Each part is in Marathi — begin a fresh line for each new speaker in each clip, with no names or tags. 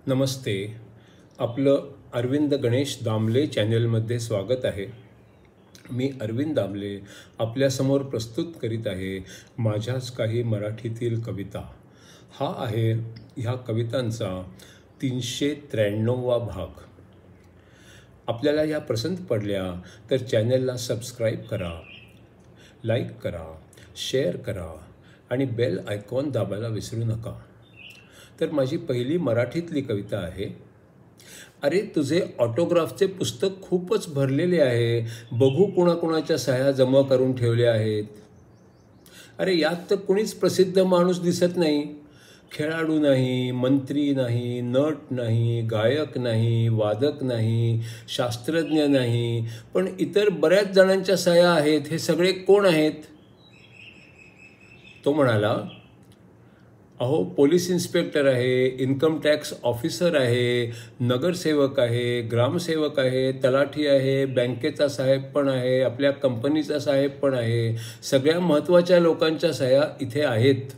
नमस्ते. आपलं अरविंद गणेश दामले चॅनलमध्ये स्वागत आहे. मी अरविंद दामले आपल्यासमोर प्रस्तुत करीत आहे माझ्याच काही मराठीतील कविता. हा आहे ह्या कवितांचा 393वा भाग. आपल्याला ह्या पसंत पडल्या तर चॅनलला सबस्क्राईब करा, लाईक करा, शेअर करा आणि बेल आयकॉन दाबायला विसरू नका. तर माझी पहिली मराठीतली कविता आहे. अरे तुझे ऑटोग्राफचे पुस्तक खूपच भरलेले आहे. बघू कोणाकोणाच्या सह्या जमा करून ठेवल्या आहेत. अरे यात तर कुणीच प्रसिद्ध माणूस दिसत नाही. खेळाडू नाही, मंत्री नाही, नट नाही, गायक नाही, वादक नाही, शास्त्रज्ञ नाही, पण इतर बऱ्याच जणांच्या सह्या आहेत. हे सगळे कोण आहेत? तो म्हणाला, अहो पोलीस इन्स्पेक्टर आहे, इन्कम टॅक्स ऑफिसर आहे, नगरसेवक आहे, ग्रामसेवक आहे, तलाठी आहे, बँकेचा साहेब पण आहे, आपल्या कंपनीचा साहेब पण आहे. सगळ्या महत्त्वाच्या लोकांच्या सह्या इथे आहेत.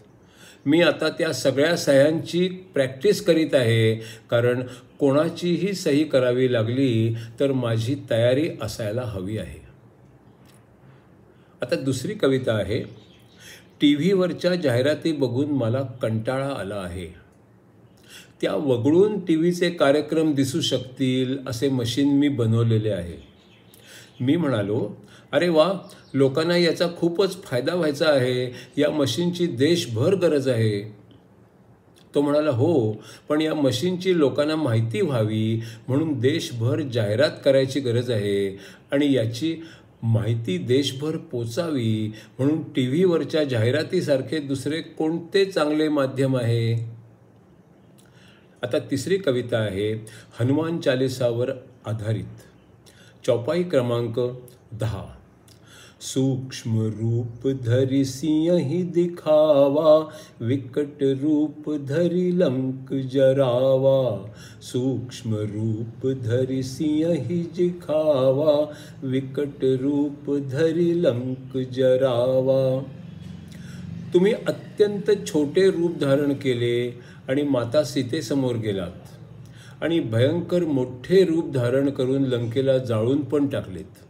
मी आता त्या सगळ्या सह्यांची प्रॅक्टिस करीत आहे, कारण कोणाचीही सही करावी लागली तर माझी तयारी असायला हवी आहे. आता दुसरी कविता आहे. टी व्हीवरच्या जाहिराती बघून मला कंटाळा आला आहे. त्या वगळून टी व्हीचे कार्यक्रम दिसू शकतील असे मशीन मी बनवलेले आहे. मी म्हणालो, अरे वा, लोकांना याचा खूपच फायदा व्हायचा आहे. या मशीनची देशभर गरज आहे. तो म्हणाला, हो, पण या मशीनची लोकांना माहिती व्हावी म्हणून देशभर जाहिरात करायची गरज आहे आणि याची माहिती देशभर पोचावी म्हणून टी व्हीवरच्या जाहिरातीसारखे दुसरे कोणते चांगले माध्यम आहे? आता तिसरी कविता आहे हनुमान चालीसावर आधारित. चौपाई क्रमांक 10. सूक्ष्म रूप धरि सिंह दिखावा, विकट रूप धरि लंक जरावा. सूक्ष्म रूप धरि सिंह दिखावा, विकट रूप धरि लंक जरावा. तुम्ही अत्यंत छोटे रूप धारण केले आणि माता सीतेसमोर गेलात आणि भयंकर मोठे रूप धारण करून लंकेला जाळून पण टाकलेत.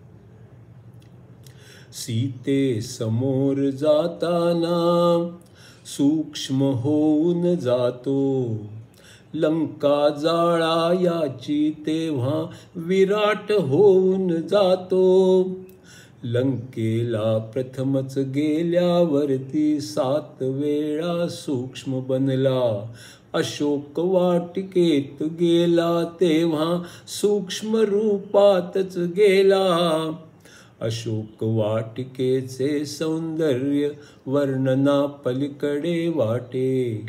सीते समोर जाताना सूक्ष्म होऊन जातो, लंका जाळा याची तेव्हा विराट होऊन जातो. लंकेला प्रथमच गेल्यावरती 7 वेळा सूक्ष्म बनला. अशोक वाटिकेत गेला तेव्हा सूक्ष्म रूपातच गेला. अशोक वाटिकेचे सौंदर्य वर्णना पलीकडे वाटे.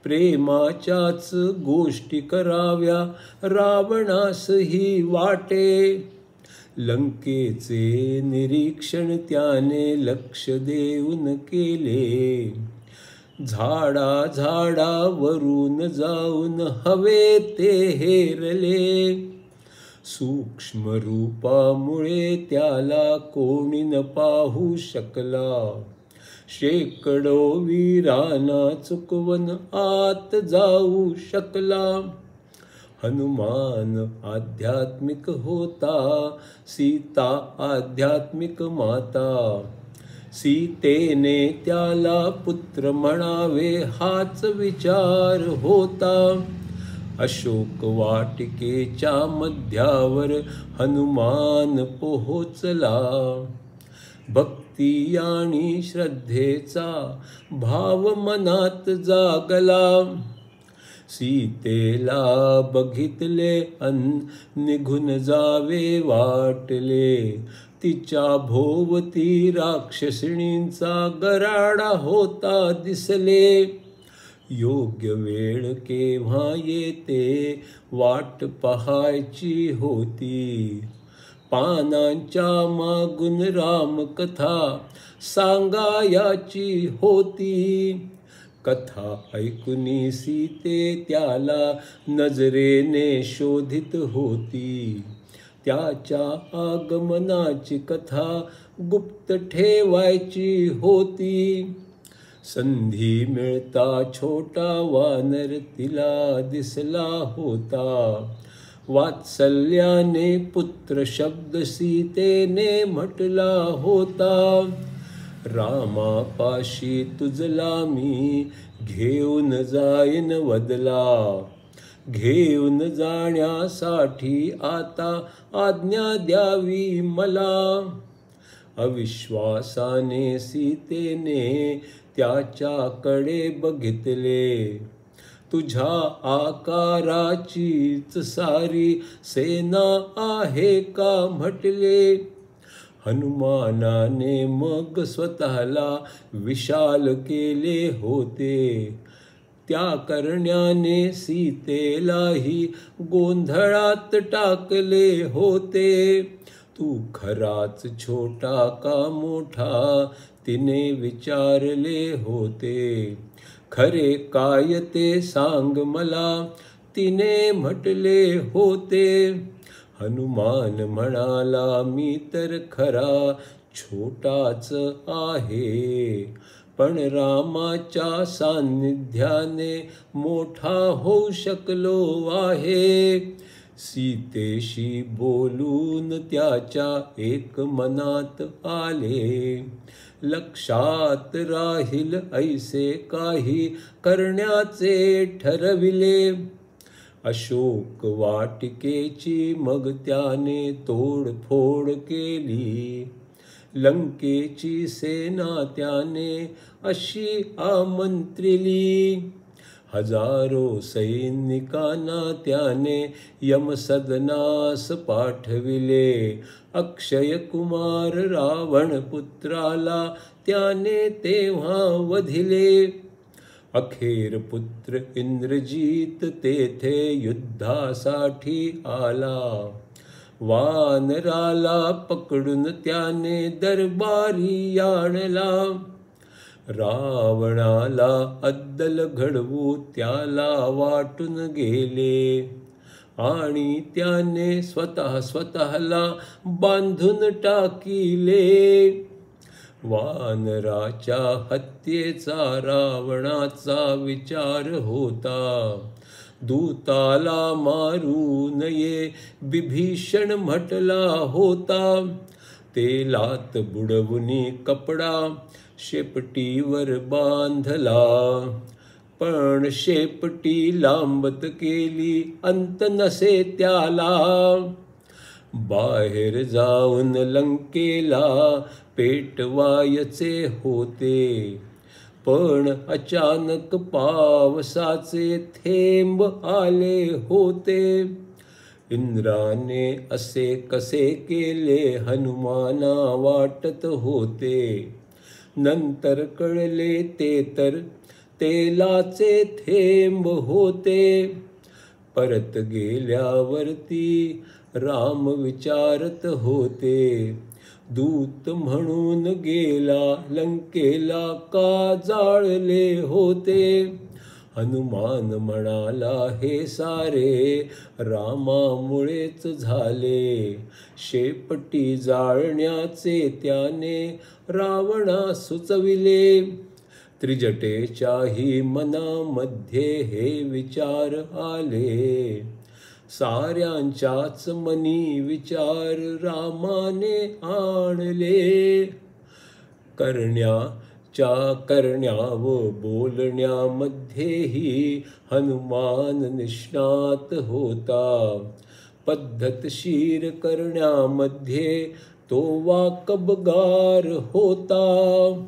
प्रेमाच्याच गोष्टी कराव्या रावणासही वाटे. लंकेचे निरीक्षण त्याने लक्ष देऊन केले. झाडा झाडावरून जाऊन हवे ते हेरले. सूक्ष्म रूपामुळे त्याला कोणी न पाहू शकला. शेकडो वीरांना चुकवून आत जाऊ शकला. हनुमान आध्यात्मिक होता, सीता आध्यात्मिक माता. सीतेने त्याला पुत्र म्हणावे हाच विचार होता. अशोक वाटिकेच्या मध्यावर हनुमान पोहोचला. भक्ती आणि श्रद्धेचा भाव मनात जागला. सीतेला बघितले अन निघून जावे वाटले. तिच्या भोवती राक्षसिणींचा गराडा होता दिसले. योग्य वेळ केव्हा येते वाट पहायची होती. पानांच्या मागून रामकथा सांगायाची होती. कथा ऐकुनी सीते त्याला नजरेने शोधित होती. त्याच्या आगमनाची कथा गुप्त ठेवायची होती. संधी मिळता छोटा वानर तिला दिसला होता. वात्सल्याने पुत्र शब्द सीतेने म्हटला होता. रामापाशी तुझला मी घेऊन जाईन वदला. घेऊन जाण्यासाठी आता आज्ञा द्यावी मला. अविश्वासाने सीतेने त्याच्याकडे बघितले. तुझ्या आकाराचीच सारी सेना आहे का म्हटले. हनुमानाने मग स्वतःला विशाल केले होते. त्या करण्याने सीतेलाही गोंधळात टाकले होते. तू खराच छोटा का मोठा तिने विचारले होते. खरे काय ते सांग मला तिने म्हटले होते. हनुमान म्हणाला मी तर खरा छोटाच आहे. पण रामाच्या सान्निध्याने मोठा होऊ शकलो आहे. सीतेशी बोलून त्याच्या एक मनात आले. लक्षात राहील ऐसे काही करण्याचे ठरविले. अशोक वाटिकेची मग त्याने तोडफोड केली. लंकेची सेना त्याने अशी आमंत्रिली. हजारो सैनिकांना त्याने यमसदनास पाठविले. अक्षय कुमार रावण पुत्राला त्याने तेव्हा वधिले. अखेर पुत्र इंद्रजीत तेथे युद्धासाठी आला. वानराला पकडून त्याने दरबारी आणला. रावणाला अद्दल घडवू त्याला वाटून गेले. आणि त्याने स्वतःला बांधून टाकिले. वानराच्या हत्येचा रावणाचा विचार होता. दूताला मारू नये विभीषण म्हटला होता. तेलात बुडवूनी कपडा शेपटीवर बांधला. पण शेपटी लांबत केली अंत नसे त्याला. बाहेर जाऊन लंकेला पेटवायचे होते. पण अचानक पावसाचे थेंब आले होते. इंद्राने असे कसे केले हनुमाना वाटत होते. नंतर कळले ते तर तेलाचे थेंब होते. परत गेल्यावरती राम विचारत होते. दूत म्हणून गेला लंकेला का जाळले होते. हनुमान म्हणाला हे सारे रामामुळेच झाले. शेपटी जाळण्याचे त्याने रावणा सुचविले. त्रिजटेच्याही मनामध्ये हे विचार आले. साऱ्यांच्याच मनी विचार रामाने आणले. करण्या व बोलण्यामध्येही हनुमान निष्णात होता. पद्धतशीर करण्यामध्ये तो वाकबगार होता.